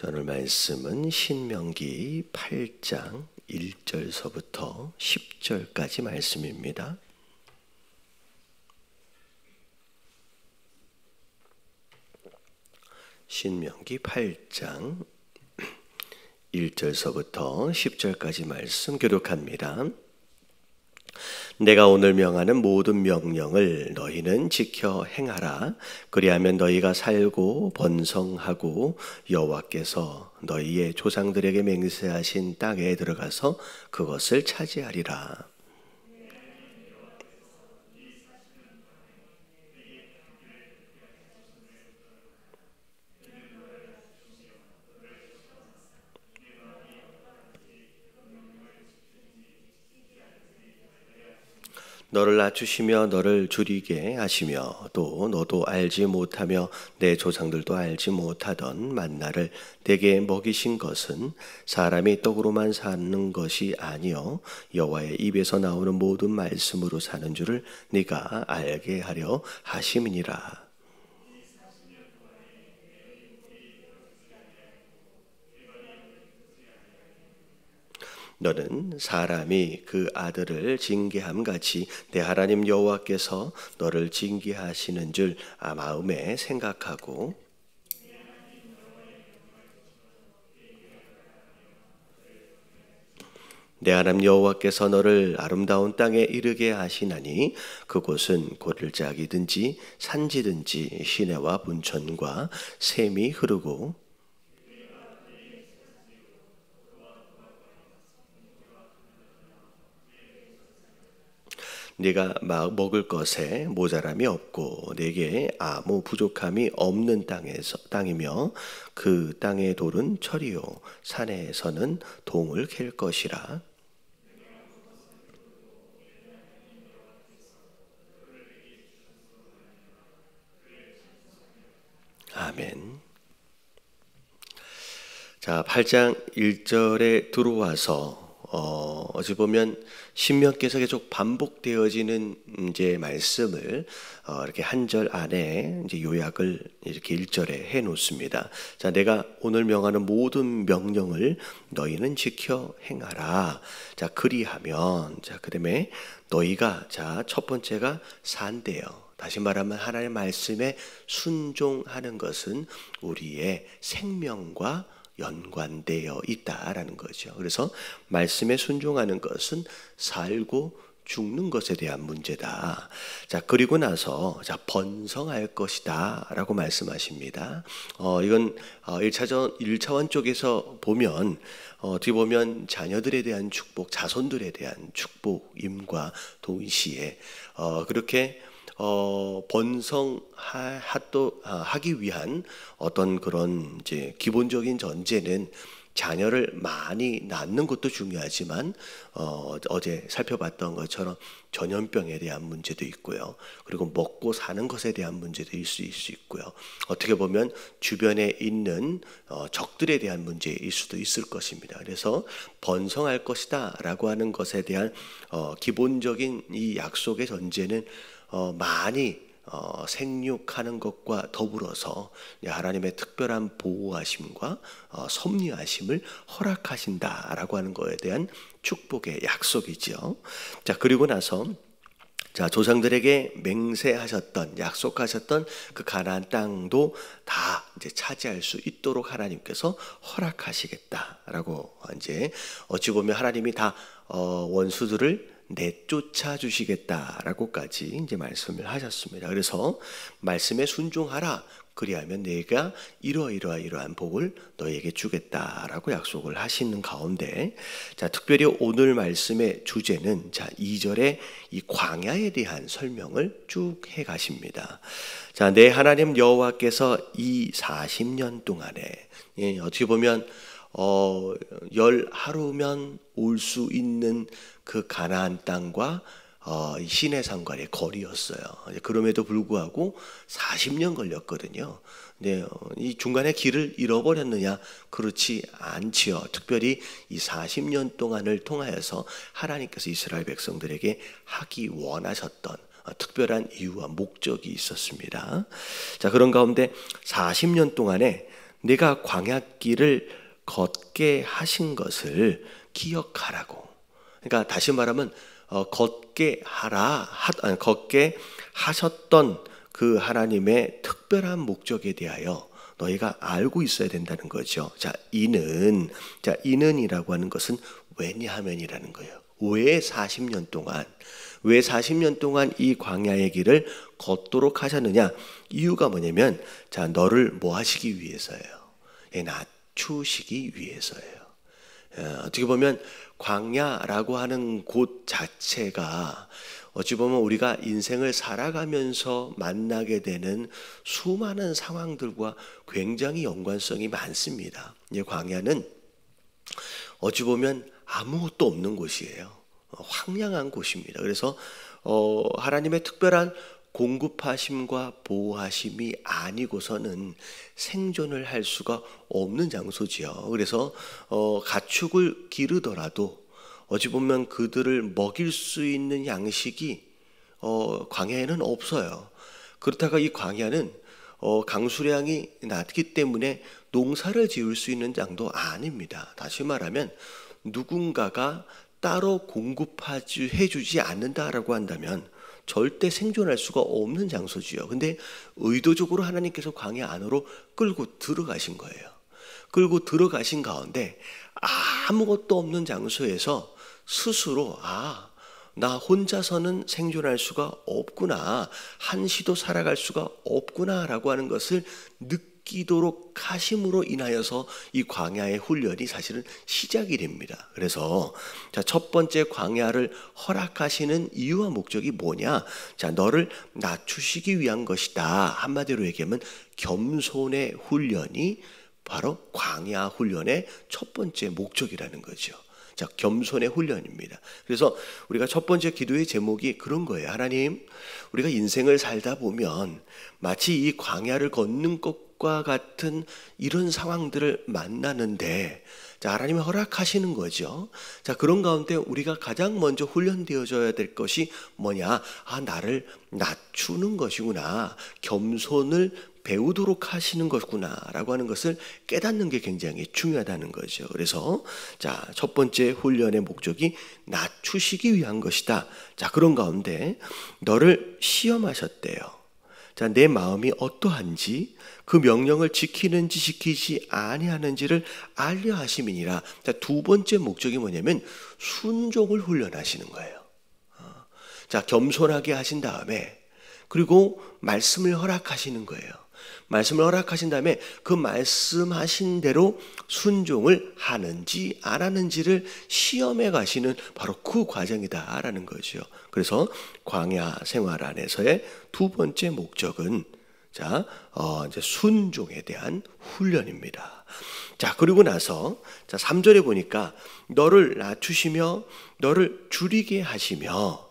오늘 말씀은 신명기 8장 1절서부터 10절까지 말씀입니다. 신명기 8장 1절서부터 10절까지 말씀 교독합니다. 내가 오늘 명하는 모든 명령을 너희는 지켜 행하라. 그리하면 너희가 살고 번성하고 여호와께서 너희의 조상들에게 맹세하신 땅에 들어가서 그것을 차지하리라. 너를 낮추시며 너를 줄이게 하시며 또 너도 알지 못하며 내 조상들도 알지 못하던 만나를 내게 먹이신 것은 사람이 떡으로만 사는 것이 아니요 여호와의 입에서 나오는 모든 말씀으로 사는 줄을 네가 알게 하려 하심이니라. 너는 사람이 그 아들을 징계함 같이 내 하나님 여호와께서 너를 징계하시는 줄 마음에 생각하고 내 하나님 여호와께서 너를 아름다운 땅에 이르게 하시나니 그곳은 고들짝이든지 산지든지 시내와 분천과 샘이 흐르고 네가 먹을 것에 모자람이 없고 네게 아무 부족함이 없는 땅이며 그 땅의 돌은 철이요 산에서는 동을 캘 것이라. 아멘. 자, 8장 1절에 들어와서 어찌 보면 신명기에서 계속 반복되어지는 이제 말씀을 이렇게 한 절 안에 이제 요약을 이렇게 1절에 해 놓습니다. 자, 내가 오늘 명하는 모든 명령을 너희는 지켜 행하라. 자, 그리하면 그다음에 너희가 첫 번째가 산대요. 다시 말하면 하나님의 말씀에 순종하는 것은 우리의 생명과 연관되어 있다라는 거죠. 그래서 말씀에 순종하는 것은 살고 죽는 것에 대한 문제다. 자, 그리고 나서 번성할 것이다 라고 말씀하십니다. 이건 1차원 쪽에서 보면 어떻게 보면 자녀들에 대한 축복, 자손들에 대한 축복임과 동시에 그렇게 번성하기 위한 어떤 그런 이제 기본적인 전제는 자녀를 많이 낳는 것도 중요하지만 어제 살펴봤던 것처럼 전염병에 대한 문제도 있고요. 그리고 먹고 사는 것에 대한 문제도 있을 수 있고요. 어떻게 보면 주변에 있는 적들에 대한 문제일 수도 있을 것입니다. 그래서 번성할 것이다 라고 하는 것에 대한 기본적인 이 약속의 전제는 많이 생육하는 것과 더불어서 하나님의 특별한 보호하심과 섭리하심을 허락하신다라고 하는 것에 대한 축복의 약속이죠. 자, 그리고 나서 조상들에게 맹세하셨던, 약속하셨던 그 가나안 땅도 다 이제 차지할 수 있도록 하나님께서 허락하시겠다라고 이제 어찌 보면 하나님이 다 원수들을 내쫓아 주시겠다라고까지 이제 말씀을 하셨습니다. 그래서 말씀에 순종하라. 그리하면 내가 이러한 복을 너에게 주겠다라고 약속을 하시는 가운데 특별히 오늘 말씀의 주제는 2절에 이 광야에 대한 설명을 쭉 해 가십니다. 내 하나님 여호와께서 이 40년 동안에 어떻게 보면 10하루면 올 수 있는 그 가나안 땅과 시내산과의 거리였어요. 그럼에도 불구하고 40년 걸렸거든요. 근데 이 중간에 길을 잃어버렸느냐? 그렇지 않지요. 특별히 이 40년 동안을 통하여서 하나님께서 이스라엘 백성들에게 하기 원하셨던 특별한 이유와 목적이 있었습니다. 자, 그런 가운데 40년 동안에 내가 광야길을 걷게 하신 것을 기억하라고. 그러니까 다시 말하면 걷게 하셨던 그 하나님의 특별한 목적에 대하여 너희가 알고 있어야 된다는 거죠. 이는이라고 하는 것은 왜냐하면이라는 거예요. 왜 40년 동안 이 광야의 길을 걷도록 하셨느냐? 이유가 뭐냐면 너를 뭐 하시기 위해서예요. 낮추시기 위해서예요. 어떻게 보면 광야라고 하는 곳 자체가 어찌 보면 우리가 인생을 살아가면서 만나게 되는 수많은 상황들과 굉장히 연관성이 많습니다. 광야는 어찌 보면 아무것도 없는 곳이에요. 황량한 곳입니다. 그래서 하나님의 특별한 공급하심과 보호하심이 아니고서는 생존을 할 수가 없는 장소지요. 그래서 가축을 기르더라도 어찌 보면 그들을 먹일 수 있는 양식이 광야에는 없어요. 그렇다가 이 광야는 강수량이 낮기 때문에 농사를 지을 수 있는 땅도 아닙니다. 다시 말하면 누군가가 따로 공급해주지 않는다라고 한다면 절대 생존할 수가 없는 장소지요. 근데 의도적으로 하나님께서 광야 안으로 끌고 들어가신 거예요. 끌고 들어가신 가운데 아무것도 없는 장소에서 스스로 나 혼자서는 생존할 수가 없구나, 한시도 살아갈 수가 없구나 라고 하는 것을 느끼도록 하심으로 인하여서 이 광야의 훈련이 사실은 시작이 됩니다. 그래서 첫 번째 광야를 허락하시는 이유와 목적이 뭐냐? 너를 낮추시기 위한 것이다. 한마디로 얘기하면 겸손의 훈련이 바로 광야 훈련의 첫 번째 목적이라는 거죠. 겸손의 훈련입니다. 그래서 우리가 첫 번째 기도의 제목이 그런 거예요. 하나님, 우리가 인생을 살다 보면 마치 이 광야를 걷는 것과 같은 이런 상황들을 만나는데 하나님이 허락하시는 거죠. 그런 가운데 우리가 가장 먼저 훈련되어져야 될 것이 뭐냐? 나를 낮추는 것이구나. 겸손을 배우도록 하시는 것구나 라고 하는 것을 깨닫는 게 굉장히 중요하다는 거죠. 그래서 첫 번째 훈련의 목적이 낮추시기 위한 것이다. 그런 가운데 너를 시험하셨대요. 내 마음이 어떠한지 그 명령을 지키는지 지키지 아니하는지를 알려 하심이니라. 두 번째 목적이 뭐냐면 순종을 훈련하시는 거예요. 겸손하게 하신 다음에 그리고 말씀을 허락하시는 거예요. 말씀을 허락하신 다음에 그 말씀하신 대로 순종을 하는지 안 하는지를 시험해 가시는 바로 그 과정이다라는 거죠. 그래서 광야 생활 안에서의 두 번째 목적은 이제 순종에 대한 훈련입니다. 그리고 나서 3절에 보니까 너를 낮추시며 너를 줄이게 하시며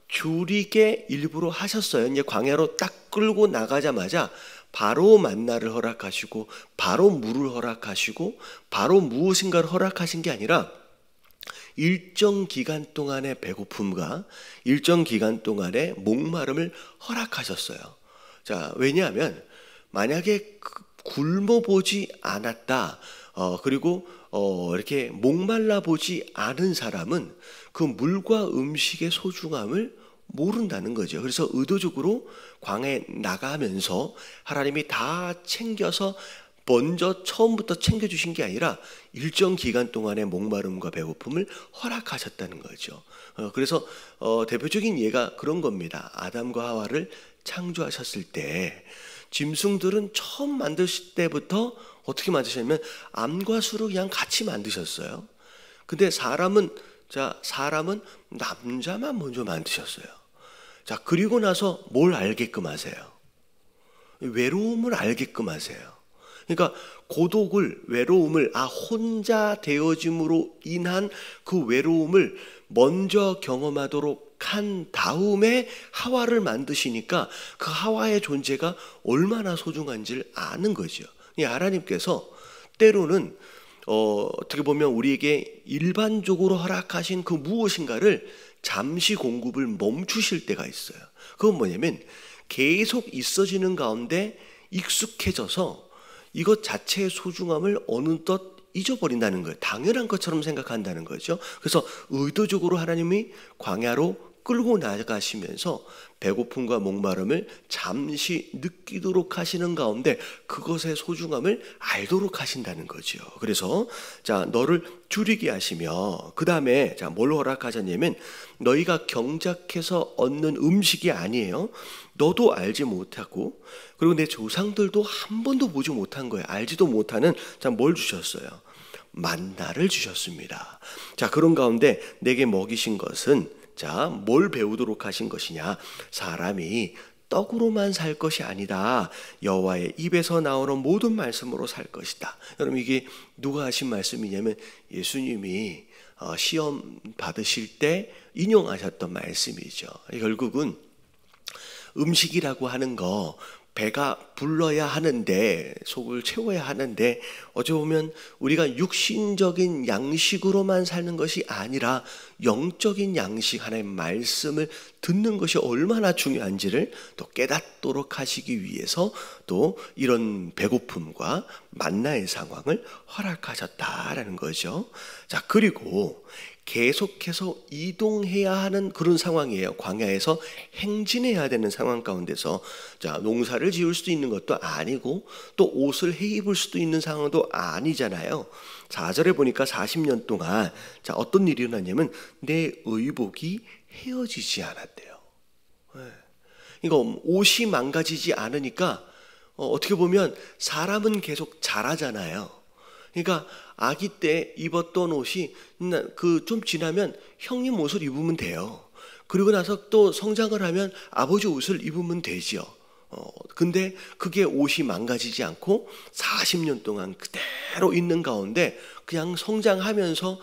줄이게 일부러 하셨어요. 이제 광야로 딱 끌고 나가자마자 바로 만나를 허락하시고 바로 물을 허락하시고 바로 무엇인가를 허락하신 게 아니라 일정 기간 동안의 배고픔과 일정 기간 동안의 목마름을 허락하셨어요. 왜냐하면 만약에 굶어보지 않았다, 그리고 이렇게 목말라 보지 않은 사람은 그 물과 음식의 소중함을 모른다는 거죠. 그래서 의도적으로 광야에 나가면서 하나님이 다 챙겨서 먼저 처음부터 챙겨주신 게 아니라 일정 기간 동안의 목마름과 배고픔을 허락하셨다는 거죠. 그래서 대표적인 예가 그런 겁니다. 아담과 하와를 창조하셨을 때 짐승들은 처음 만드실 때부터 어떻게 만드셨냐면 암과 수를 그냥 같이 만드셨어요. 근데 사람은 남자만 먼저 만드셨어요. 그리고 나서 뭘 알게끔 하세요? 외로움을 알게끔 하세요. 그러니까 외로움을 혼자 되어짐으로 인한 그 외로움을 먼저 경험하도록 한 다음에 하와를 만드시니까 그 하와의 존재가 얼마나 소중한지를 아는 거죠. 하나님께서 때로는 어떻게 보면 우리에게 일반적으로 허락하신 그 무엇인가를 잠시 공급을 멈추실 때가 있어요. 그건 뭐냐면 계속 있어지는 가운데 익숙해져서 이것 자체의 소중함을 어느덧 잊어버린다는 거예요. 당연한 것처럼 생각한다는 거죠. 그래서 의도적으로 하나님이 광야로 끌고 나가시면서 배고픔과 목마름을 잠시 느끼도록 하시는 가운데 그것의 소중함을 알도록 하신다는 거죠. 그래서 자, 너를 줄이게 하시며 그 다음에 자, 뭘 허락하셨냐면 너희가 경작해서 얻는 음식이 아니에요. 너도 알지 못하고 그리고 내 조상들도 한 번도 보지 못한 거예요. 알지도 못하는 자, 뭘 주셨어요? 만나를 주셨습니다. 자, 그런 가운데 내게 먹이신 것은 자, 뭘 배우도록 하신 것이냐? 사람이 떡으로만 살 것이 아니다. 여호와의 입에서 나오는 모든 말씀으로 살 것이다. 여러분 이게 누가 하신 말씀이냐면 예수님이 시험 받으실 때 인용하셨던 말씀이죠. 결국은 음식이라고 하는 거 배가 불러야 하는데 속을 채워야 하는데 어찌 보면 우리가 육신적인 양식으로만 사는 것이 아니라 영적인 양식 하나의 말씀을 듣는 것이 얼마나 중요한지를 또 깨닫도록 하시기 위해서 또 이런 배고픔과 만나의 상황을 허락하셨다라는 거죠. 자, 그리고 계속해서 이동해야 하는 그런 상황이에요. 광야에서 행진해야 되는 상황 가운데서 자, 농사를 지을 수도 있는 것도 아니고 또 옷을 해 입을 수도 있는 상황도 아니잖아요. 4절에 보니까 40년 동안 자, 어떤 일이 일어났냐면 내 의복이 헤어지지 않았대요. 그러니까 옷이 망가지지 않으니까 어떻게 보면 사람은 계속 자라잖아요. 그러니까 아기 때 입었던 옷이 그 좀 지나면 형님 옷을 입으면 돼요. 그리고 나서 또 성장을 하면 아버지 옷을 입으면 되죠. 근데 그게 옷이 망가지지 않고 40년 동안 그대로 있는 가운데 그냥 성장하면서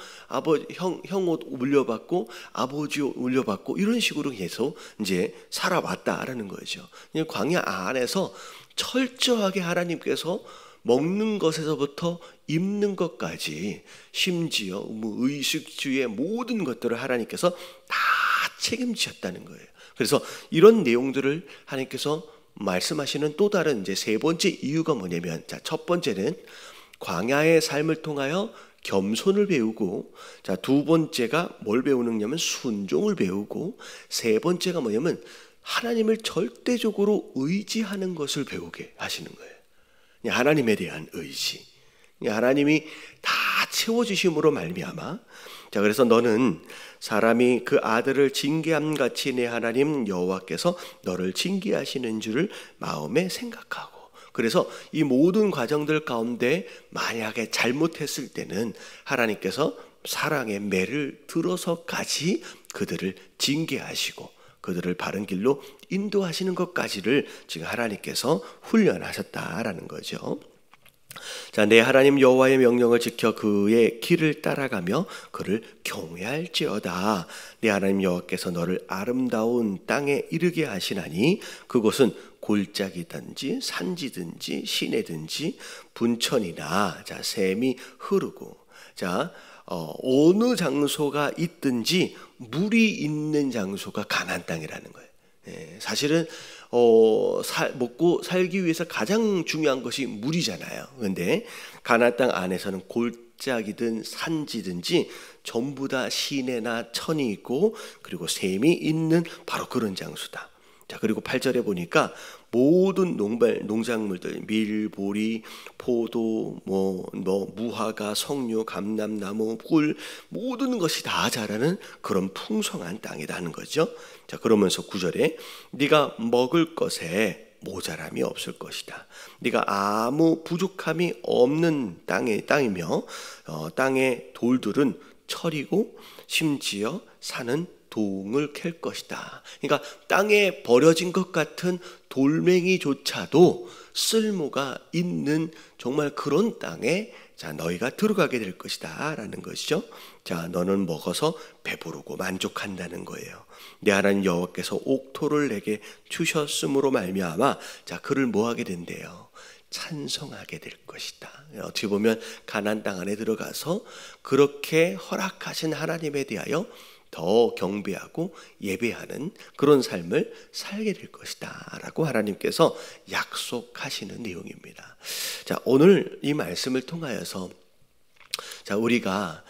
형 옷 물려받고 아버지 옷 물려받고 이런 식으로 계속 이제 살아왔다라는 거죠. 광야 안에서 철저하게 하나님께서 먹는 것에서부터 입는 것까지 심지어 의식주의 모든 것들을 하나님께서 다 책임지셨다는 거예요. 그래서 이런 내용들을 하나님께서 말씀하시는 또 다른 이제 세 번째 이유가 뭐냐면 자, 첫 번째는 광야의 삶을 통하여 겸손을 배우고 자, 두 번째가 뭘 배우느냐면 순종을 배우고 세 번째가 뭐냐면 하나님을 절대적으로 의지하는 것을 배우게 하시는 거예요. 하나님에 대한 의지, 하나님이 다 채워주심으로 말미암아 자, 그래서 너는 사람이 그 아들을 징계함 같이 내 하나님 여호와께서 너를 징계하시는 줄을 마음에 생각하고 그래서 이 모든 과정들 가운데 만약에 잘못했을 때는 하나님께서 사랑의 매를 들어서까지 그들을 징계하시고 그들을 바른 길로 인도하시는 것까지를 지금 하나님께서 훈련하셨다라는 거죠. 자, 내 하나님 여호와의 명령을 지켜 그의 길을 따라가며 그를 경외할지어다. 내 하나님 여호와께서 너를 아름다운 땅에 이르게 하시나니 그곳은 골짜기든지 산지든지 시내든지 분천이나 자, 샘이 흐르고 자, 어느 장소가 있든지 물이 있는 장소가 가나안 땅이라는 거예요. 사실은 먹고 살기 위해서 가장 중요한 것이 물이잖아요. 그런데 가나안 땅 안에서는 골짜기든 산지든지 전부 다 시내나 천이 있고 그리고 샘이 있는 바로 그런 장소다. 자, 그리고 8절에 보니까 모든 농작물들 밀, 보리, 포도, 무화과, 석류, 감람나무, 꿀 모든 것이 다 자라는 그런 풍성한 땅이라는 거죠. 자, 그러면서 9절에 네가 먹을 것에 모자람이 없을 것이다. 네가 아무 부족함이 없는 땅이며 땅의 돌들은 철이고 심지어 산은 동을 캘 것이다. 그러니까 땅에 버려진 것 같은 돌멩이조차도 쓸모가 있는 정말 그런 땅에 자, 너희가 들어가게 될 것이다 라는 것이죠. 자, 너는 먹어서 배부르고 만족한다는 거예요. 내 하나님 여호와께서 옥토를 내게 주셨으므로 말미암아 자, 그를 뭐 하게 된대요? 찬송하게 될 것이다. 어떻게 보면 가나안 땅 안에 들어가서 그렇게 허락하신 하나님에 대하여 더 경배하고 예배하는 그런 삶을 살게 될 것이다 라고 하나님께서 약속하시는 내용입니다. 자, 자, 오늘 이 말씀을 통하여서 자, 우리가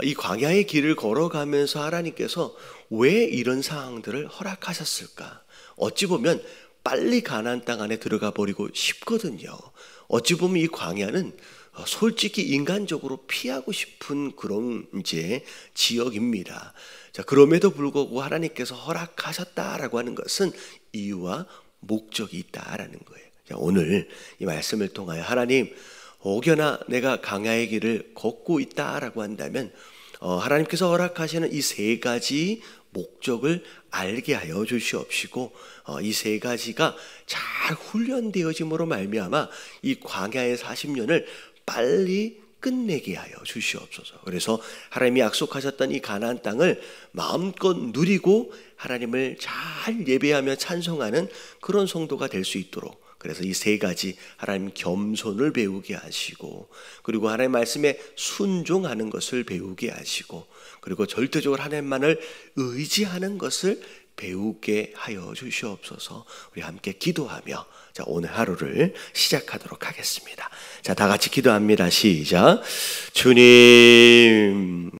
이 광야의 길을 걸어가면서 하나님께서 왜 이런 상황들을 허락하셨을까? 어찌 보면 빨리 가나안 땅 안에 들어가 버리고 싶거든요. 어찌 보면 이 광야는 솔직히 인간적으로 피하고 싶은 그런 이제 지역입니다. 자, 그럼에도 불구하고 하나님께서 허락하셨다라고 하는 것은 이유와 목적이 있다라는 거예요. 자, 오늘 이 말씀을 통하여 하나님, 혹여나 내가 광야의 길을 걷고 있다라고 한다면 하나님께서 허락하시는 이 세 가지 목적을 알게 하여 주시옵시고 이 세 가지가 잘 훈련되어짐으로 말미암아 이 광야의 40년을 빨리 끝내게 하여 주시옵소서. 그래서 하나님이 약속하셨던 이 가나안 땅을 마음껏 누리고 하나님을 잘 예배하며 찬송하는 그런 성도가 될 수 있도록, 그래서 이 세 가지 하나님 겸손을 배우게 하시고, 그리고 하나님 말씀에 순종하는 것을 배우게 하시고, 그리고 절대적으로 하나님만을 의지하는 것을 배우게 하여 주시옵소서. 우리 함께 기도하며 자, 오늘 하루를 시작하도록 하겠습니다. 자, 다 같이 기도합니다. 시작. 주님,